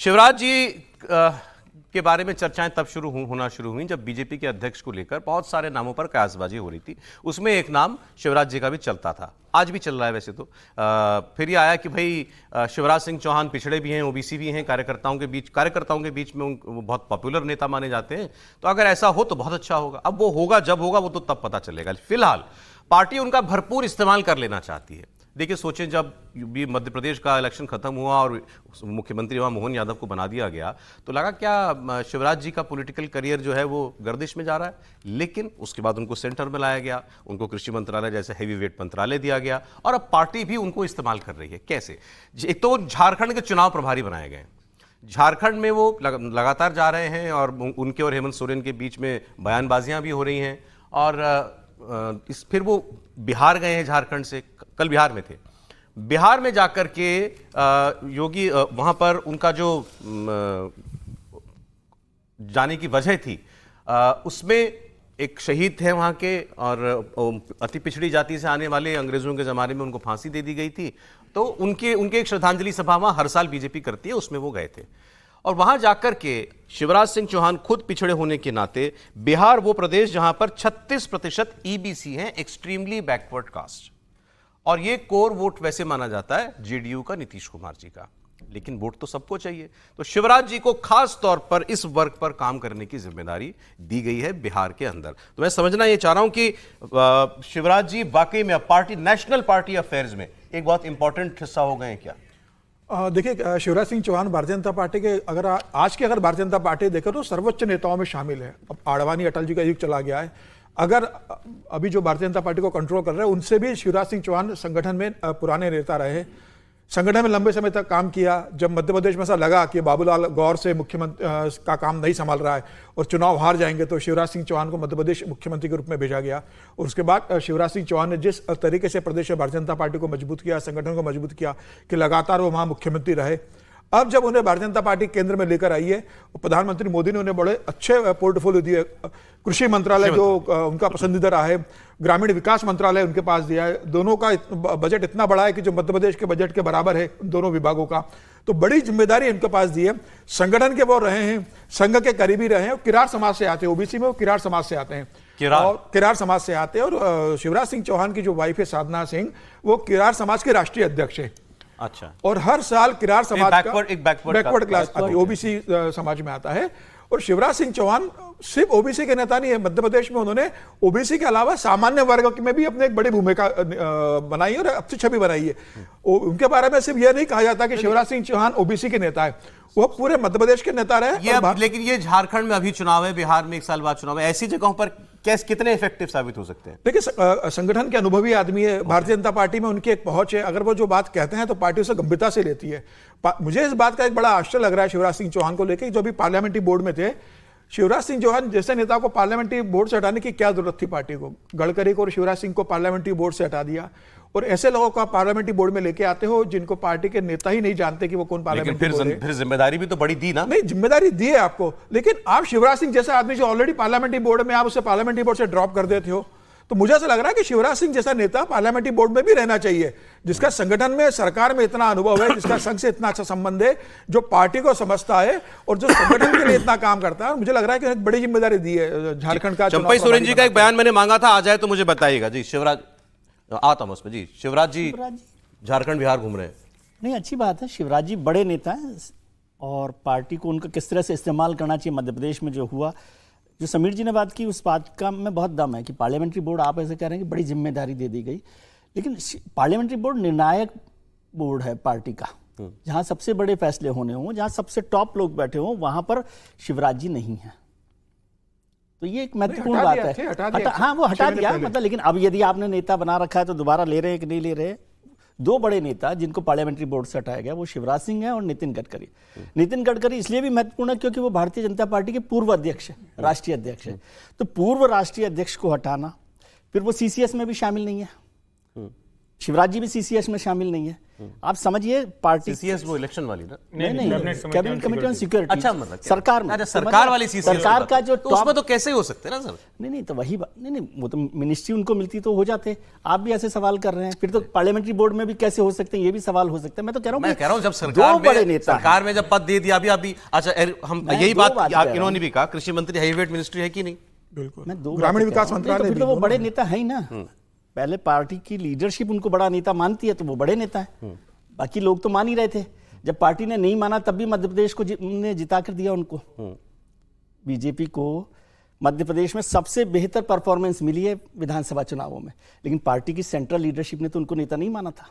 शिवराज जी के बारे में चर्चाएं तब होना शुरू हुई जब बीजेपी के अध्यक्ष को लेकर बहुत सारे नामों पर कयासबाजी हो रही थी। उसमें एक नाम शिवराज जी का भी चलता था, आज भी चल रहा है वैसे तो। फिर ये आया कि भाई शिवराज सिंह चौहान पिछड़े भी हैं, ओबीसी भी हैं, कार्यकर्ताओं के बीच में वो बहुत पॉपुलर नेता माने जाते हैं। तो अगर ऐसा हो तो बहुत अच्छा होगा। अब वो होगा, जब होगा वो तो तब पता चलेगा। फिलहाल पार्टी उनका भरपूर इस्तेमाल कर लेना चाहती है। देखिए, सोचें, जब भी मध्य प्रदेश का इलेक्शन खत्म हुआ और मुख्यमंत्री वहां मोहन यादव को बना दिया गया तो लगा क्या शिवराज जी का पॉलिटिकल करियर जो है वो गर्दिश में जा रहा है। लेकिन उसके बाद उनको सेंटर में लाया गया, उनको कृषि मंत्रालय जैसे हैवी वेट मंत्रालय दिया गया और अब पार्टी भी उनको इस्तेमाल कर रही है। कैसे? एक तो झारखंड के चुनाव प्रभारी बनाए गए, झारखंड में वो लगातार जा रहे हैं और उनके और हेमंत सोरेन के बीच में बयानबाजियां भी हो रही हैं। और फिर वो बिहार गए हैं, झारखंड से कल बिहार में थे। बिहार में जाकर के योगी वहां पर उनका जो जाने की वजह थी उसमें एक शहीद थे वहां के, और अति पिछड़ी जाति से आने वाले अंग्रेजों के जमाने में उनको फांसी दे दी गई थी। तो उनके एक श्रद्धांजलि सभा वहां हर साल बीजेपी करती है, उसमें वो गए थे। और वहां जाकर के शिवराज सिंह चौहान खुद पिछड़े होने के नाते, बिहार वो प्रदेश जहां पर 36% ईबीसी हैं, एक्सट्रीमली बैकवर्ड कास्ट, और ये कोर वोट वैसे माना जाता है जेडीयू का, नीतीश कुमार जी का। लेकिन वोट तो सबको चाहिए, तो शिवराज जी को खास तौर पर इस वर्ग पर काम करने की जिम्मेदारी दी गई है बिहार के अंदर। तो मैं समझना ये चाह रहा हूं कि शिवराज जी वाकई में पार्टी, नेशनल पार्टी अफेयर्स में एक बहुत इंपॉर्टेंट हिस्सा हो गए हैं क्या? देखिए, शिवराज सिंह चौहान भारतीय जनता पार्टी के अगर भारतीय जनता पार्टी देखें तो सर्वोच्च नेताओं में शामिल है। अब आडवाणी अटल जी का युग चला गया है। अगर अभी जो भारतीय जनता पार्टी को कंट्रोल कर रहे हैं उनसे भी शिवराज सिंह चौहान संगठन में पुराने नेता रहे, संगठन में लंबे समय तक काम किया। जब मध्य प्रदेश में ऐसा लगा कि बाबूलाल गौर से मुख्यमंत्री का काम नहीं संभाल रहा है और चुनाव हार जाएंगे, तो शिवराज सिंह चौहान को मध्य प्रदेश मुख्यमंत्री के रूप में भेजा गया। और उसके बाद शिवराज सिंह चौहान ने जिस तरीके से प्रदेश में भारतीय जनता पार्टी को मजबूत किया, संगठन को मजबूत किया कि लगातार वो वहाँ मुख्यमंत्री रहे। अब जब उन्हें भारतीय जनता पार्टी केंद्र में लेकर आई है, प्रधानमंत्री मोदी ने उन्हें बड़े अच्छे पोर्टफोलियो दिए। कृषि मंत्रालय जो उनका पसंदीदा रहा है, ग्रामीण विकास मंत्रालय उनके पास दिया है। दोनों का बजट इतना बड़ा है कि जो मध्य प्रदेश के बजट के बराबर है दोनों विभागों का। तो बड़ी जिम्मेदारी उनके पास दी है। संगठन के वो रहे हैं, संघ के करीबी रहे हैं, और किरार समाज से आते हैं। ओबीसी में वो किरार समाज से आते हैं, किरार समाज से आते हैं। और शिवराज सिंह चौहान की जो वाइफ है साधना सिंह, वो किरार समाज के राष्ट्रीय अध्यक्ष है। अच्छा। और हर साल किरार समाज का बैकवर्ड क्लास ओबीसी समाज में आता है। और शिवराज सिंह चौहान सिर्फ ओबीसी के नेता नहीं है, मध्य प्रदेश में उन्होंने ओबीसी के अलावा सामान्य वर्ग में भी अपने एक बड़ी भूमिका बनाई है और अच्छी छवि बनाई है। उनके बारे में सिर्फ यह नहीं कहा जाता कि शिवराज सिंह चौहान ओबीसी के नेता है, वो पूरे मध्य प्रदेश के नेता रहे। लेकिन ये झारखंड में अभी चुनाव है, बिहार में 1 साल बाद चुनाव है, ऐसी जगहों पर कितने इफेक्टिव साबित हो सकते हैं? देखिए, संगठन के अनुभवी आदमी है, भारतीय जनता पार्टी में उनकी एक पहुंच है। अगर वो जो बात कहते हैं तो पार्टी उसे गंभीरता से लेती है। मुझे इस बात का एक बड़ा आश्चर्य लग रहा है शिवराज सिंह चौहान को लेकर, जो भी पार्लियामेंट्री बोर्ड में थे। शिवराज सिंह चौहान जैसे नेता को पार्लियामेंट्री बोर्ड से हटाने की क्या जरूरत थी पार्टी को? गडकरी को और शिवराज सिंह को पार्लियामेंट्री बोर्ड से हटा दिया, और ऐसे लोगों को पार्लियामेंट्री बोर्ड में लेके आते हो जिनको पार्टी के नेता ही नहीं जानते कि वो कौन पार्लियामेंट्री बोर्ड है। फिर जिम्मेदारी भी तो बड़ी दी ना? नहीं, जिम्मेदारी दी है आपको, लेकिन आप शिवराज सिंह जैसा आदमी जो ऑलरेडी पार्लियामेंट्री बोर्ड में, आप उसे पार्लियामेंट्री बोर्ड से ड्रॉप कर देते हो। तो मुझे ऐसा लग रहा है कि शिवराज सिंह जैसा नेता पार्लियामेंट्री बोर्ड में भी रहना चाहिए, जिसका संगठन में, सरकार में इतना अनुभव है, जिसका संघ से इतना अच्छा संबंध है, जो पार्टी को समझता है और जो संगठन के लिए इतना काम करता है। मुझे लग रहा है कि एक बड़ी जिम्मेदारी दी है झारखंड का। चंपई सोरेन जी का एक बयान मैंने मांगा था, आ जाए तो मुझे बताइएगा जी। शिवराज आता हूं उसमें जी। शिवराज जी झारखंड बिहार घूम रहे हैं। नहीं, अच्छी बात है। शिवराज जी बड़े नेता हैं और पार्टी को उनका किस तरह से इस्तेमाल करना चाहिए, मध्य प्रदेश में जो हुआ, जो समीर जी ने बात की, उस बात का में बहुत दम है कि पार्लियामेंट्री बोर्ड, आप ऐसे कह रहे हैं कि बड़ी जिम्मेदारी दे दी गई, लेकिन पार्लियामेंट्री बोर्ड निर्णायक बोर्ड है पार्टी का, जहां सबसे बड़े फैसले होने हों, जहां सबसे टॉप लोग बैठे हों, वहां पर शिवराज जी नहीं है। तो ये एक महत्वपूर्ण बात है। हाँ, वो हटा दिया, मतलब, लेकिन अब यदि आपने नेता बना रखा है तो दोबारा ले रहे हैं कि नहीं ले रहे? दो बड़े नेता जिनको पार्लियामेंट्री बोर्ड से हटाया गया, वो शिवराज सिंह है और नितिन गडकरी। नितिन गडकरी इसलिए भी महत्वपूर्ण है क्योंकि वो भारतीय जनता पार्टी के पूर्व अध्यक्ष है, राष्ट्रीय अध्यक्ष है। तो पूर्व राष्ट्रीय अध्यक्ष को हटाना, फिर वो सीसीएस में भी शामिल नहीं है, शिवराज जी भी सीसीएस में शामिल नहीं है। आप समझिए पार्टी सीसीएस वो इलेक्शन वाली ना। नहीं कैबिनेट कमेटी ऑन सिक्योरिटी अच्छा, मतलब सरकार में, अच्छा, सरकार वाली सीसीएस सरकार का जो तो उसमें तो कैसे हो सकते हैं ना सर। नहीं तो वही बात नहीं वो तो मिनिस्ट्री उनको मिलती तो हो जाते। आप भी ऐसे सवाल कर रहे हैं, फिर तो पार्लियामेंट्री बोर्ड में भी कैसे हो सकते हैं, ये भी सवाल हो सकता है। मैं तो कह रहा हूँ जब सरकार में जब पद दे दिया अभी अच्छा हम यही बात इन्होंने भी कहा, कृषि मंत्री हैवीवेट मिनिस्ट्री है कि नहीं? बिल्कुल, मैं दो ग्रामीण विकास तो मंत्रालय फिर भी तो वो दोनों बड़े हैं। नेता है ही ना। पहले पार्टी की लीडरशिप उनको बड़ा नेता मानती है तो वो बड़े नेता है। बाकी लोग तो मान ही रहे थे। जब पार्टी ने नहीं माना तब भी मध्य प्रदेश को ने जिता कर दिया उनको। बीजेपी को मध्य प्रदेश में सबसे बेहतर परफॉर्मेंस मिली है विधानसभा चुनावों में, लेकिन पार्टी की सेंट्रल लीडरशिप ने तो उनको नेता नहीं माना था।